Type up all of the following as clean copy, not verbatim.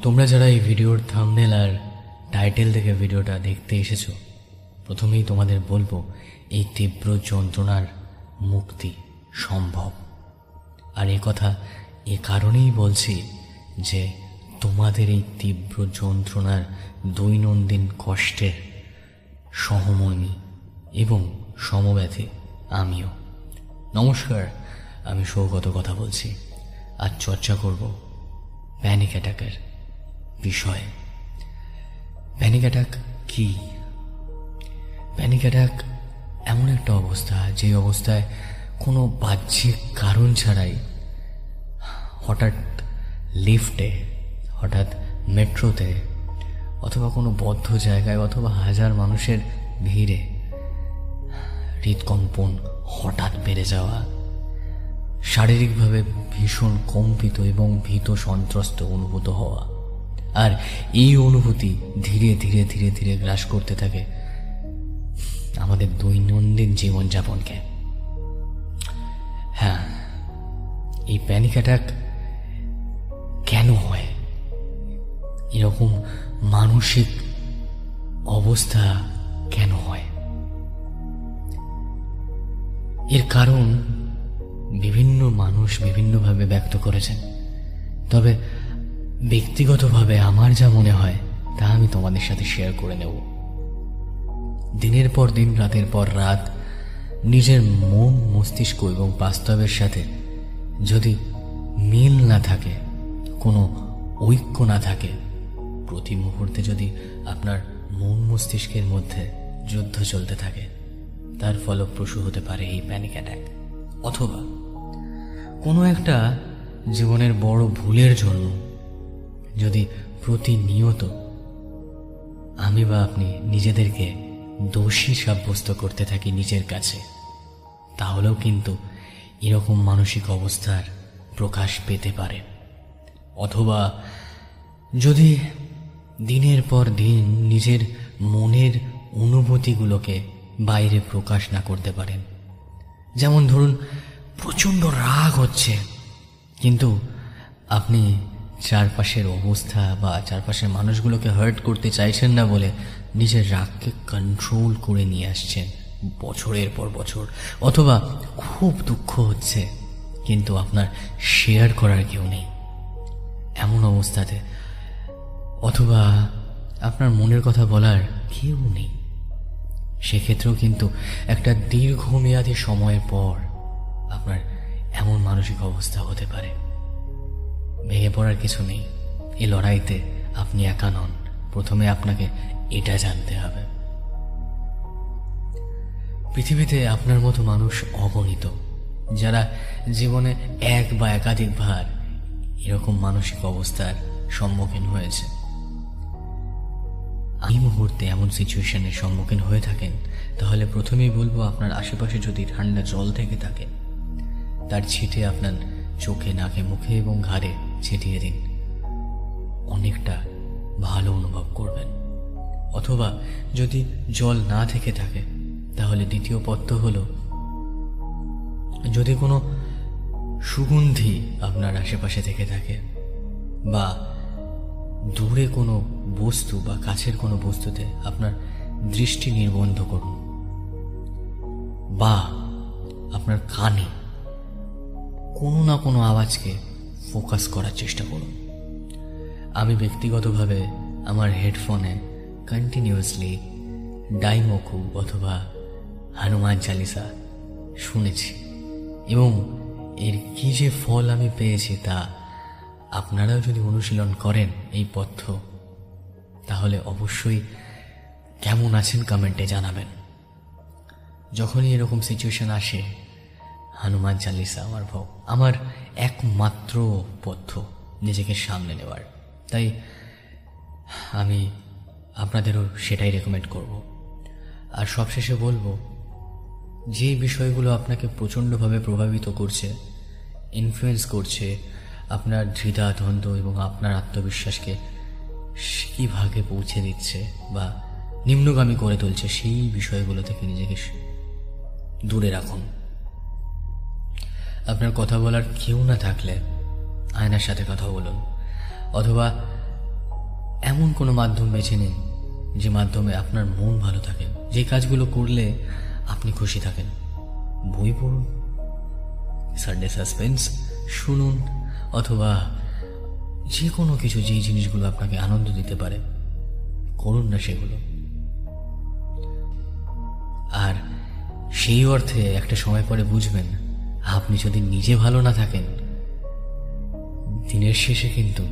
তোমরা যারা এই ভিডিওর থাম্বনেল আর টাইটেল দেখে ভিডিওটা দেখতে এসেছো, প্রথমেই তোমাদের বলবো এই তীব্র যন্ত্রণার মুক্তি সম্ভব। আর এ কথা এ কারণেই বলছি যে তোমাদের এই তীব্র যন্ত্রণার দৈনন্দিন কষ্টের সহমর্মী এবং সমব্যথী আমিও। নমস্কার, আমি সৌগত কথা বলছি। আজ চর্চা করব প্যানিক অ্যাটাকের বিষয়ে। প্যানিক অ্যাটাক কি? প্যানিক অ্যাটাক এমন একটা অবস্থা যে অবস্থায় কোনো বাহ্যিক কারণ ছাড়াই হঠাৎ লিফটে, হঠাৎ মেট্রোতে, অথবা কোনো বদ্ধ জায়গায়, অথবা হাজার মানুষের ভিড়ে হৃদকম্পন হঠাৎ বেড়ে যাওয়া, শারীরিকভাবে ভীষণ কম্পিত এবং ভীত সন্ত্রস্ত অনুভূত হওয়া, আর এই অনুভূতি ধীরে ধীরে ধীরে ধীরে গ্রাস করতে থাকে আমাদের দৈনন্দিন জীবনযাপনকে। হ্যাঁ, এই প্যানিক অ্যাটাক কেন হয়? এরকম মানসিক অবস্থা কেন হয়? এর কারণ বিভিন্ন মানুষ বিভিন্নভাবে ব্যক্ত করেছেন, তবে ব্যক্তিগতভাবে আমার যা মনে হয় তা আমি তোমাদের সাথে শেয়ার করে নেব। দিনের পর দিন, রাতের পর রাত নিজের মন, মস্তিষ্ক এবং বাস্তবের সাথে যদি মিল না থাকে, কোনো ঐক্য না থাকে, প্রতি মুহূর্তে যদি আপনার মন মস্তিষ্কের মধ্যে যুদ্ধ চলতে থাকে, তার ফলপ্রসূ হতে পারে এই প্যানিক অ্যাটাক। অথবা কোনো একটা জীবনের বড় ভুলের জন্য যদি প্রতিনিয়ত আমি বা আপনি নিজেদেরকে দোষী সাব্যস্ত করতে থাকি নিজের কাছে, তাহলেও কিন্তু এরকম মানসিক অবস্থার প্রকাশ পেতে পারে। অথবা যদি দিনের পর দিন নিজের মনের অনুভূতিগুলোকে বাইরে প্রকাশ না করতে পারেন, যেমন ধরুন প্রচণ্ড রাগ হচ্ছে, কিন্তু আপনি চারপাশের অবস্থা বা চারপাশের মানুষগুলোকে হার্ট করতে চাইছেন না বলে নিজের রাগকে কন্ট্রোল করে নিয়ে আসছেন বছরের পর বছর। অথবা খুব দুঃখ হচ্ছে, কিন্তু আপনার শেয়ার করার কেউ নেই এমন অবস্থাতে, অথবা আপনার মনের কথা বলার কেউ নেই, সেক্ষেত্রেও কিন্তু একটা দীর্ঘমেয়াদী সময়ের পর আপনার এমন মানসিক অবস্থা হতে পারে। ভেঙে পড়ার কিছু নেই, এই লড়াইতে আপনি একা নন। প্রথমে আপনাকে এটা জানতে হবে, পৃথিবীতে আপনার মতো মানুষ অগণিত, যারা জীবনে এক বা একাধিকবার এরকম মানসিক অবস্থার সম্মুখীন হয়েছে। এই মুহূর্তে এমন সিচুয়েশনের সম্মুখীন হয়ে থাকেন, তাহলে প্রথমেই বলবো আপনার আশেপাশে যদি ঠান্ডা জল থেকে থাকে, তার ছিটে আপনার চোখে, নাকে, মুখে এবং ঘাড়ে ছিটিয়ে দিন, অনেকটা ভালো অনুভব করবেন। অথবা যদি জল না থেকে থাকে, তাহলে দ্বিতীয় পথ্য হলো, যদি কোনো সুগন্ধি আপনার আশেপাশে থেকে থাকে, বা দূরে কোনো বস্তু বা কাছের কোনো বস্তুতে আপনার দৃষ্টি নিবদ্ধ করুন, বা আপনার কানে কোনো না কোনো আওয়াজকে ফোকাস করার চেষ্টা করুন। আমি ব্যক্তিগতভাবে আমার হেডফোনে কন্টিনিউয়াসলি ডাইমোকু অথবা হনুমান চালিসা শুনেছি, এবং এর কি যে ফল আমি পেয়েছি তা আপনারাও যদি অনুশীলন করেন এই পথ্য, তাহলে অবশ্যই কেমন আছেন কমেন্টে জানাবেন। যখনই এরকম সিচুয়েশন আসে, হনুমান চালিসা আমার একমাত্র পথ্য নিজেকে সামনে নেওয়ার। তাই আমি আপনাদেরও সেটাই রেকমেন্ড করব। আর সবশেষে বলবো, যে বিষয়গুলো আপনাকে প্রচণ্ডভাবে প্রভাবিত করছে, ইনফ্লুয়েন্স করছে আপনার দ্বিধা, দ্বন্দ্ব এবং আপনার আত্মবিশ্বাসকে কী ভাগে পৌঁছে দিচ্ছে বা নিম্নগামী করে তুলছে, সেই বিষয়গুলো থেকে নিজেকে দূরে রাখুন। আপনার কথা বলার কেউ না থাকলে আয়নার সাথে কথা বলুন, অথবা এমন কোনো মাধ্যম বেছে নিন যে মাধ্যমে আপনার মন ভালো থাকে, যে কাজগুলো করলে আপনি খুশি থাকেন। বই পড়ুন, সানডে সাসপেন্স শুনুন, অথবা যে কোনো কিছু, যে জিনিসগুলো আপনাকে আনন্দ দিতে পারে করুন না সেগুলো। আর সেই অর্থে একটা সময় পরে বুঝবেন, আপনি যদি নিজে ভালো না থাকেন, দিনের শেষে কিন্তু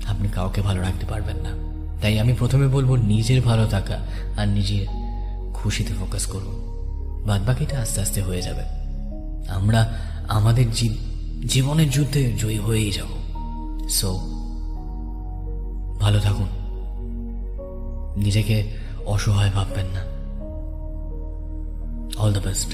আপনি কাউকে ভালো রাখতে পারবেন না। তাই আমি প্রথমে বলবো, নিজের ভালো থাকা আর নিজের খুশিতে ফোকাস করুন, বাদ বাকিটা আস্তে আস্তে হয়ে যাবে। আমরা আমাদের জীবনের যুদ্ধে জয়ী হয়েই যাব। সো ভালো থাকুন, নিজেকে অসহায় ভাববেন না। All the best.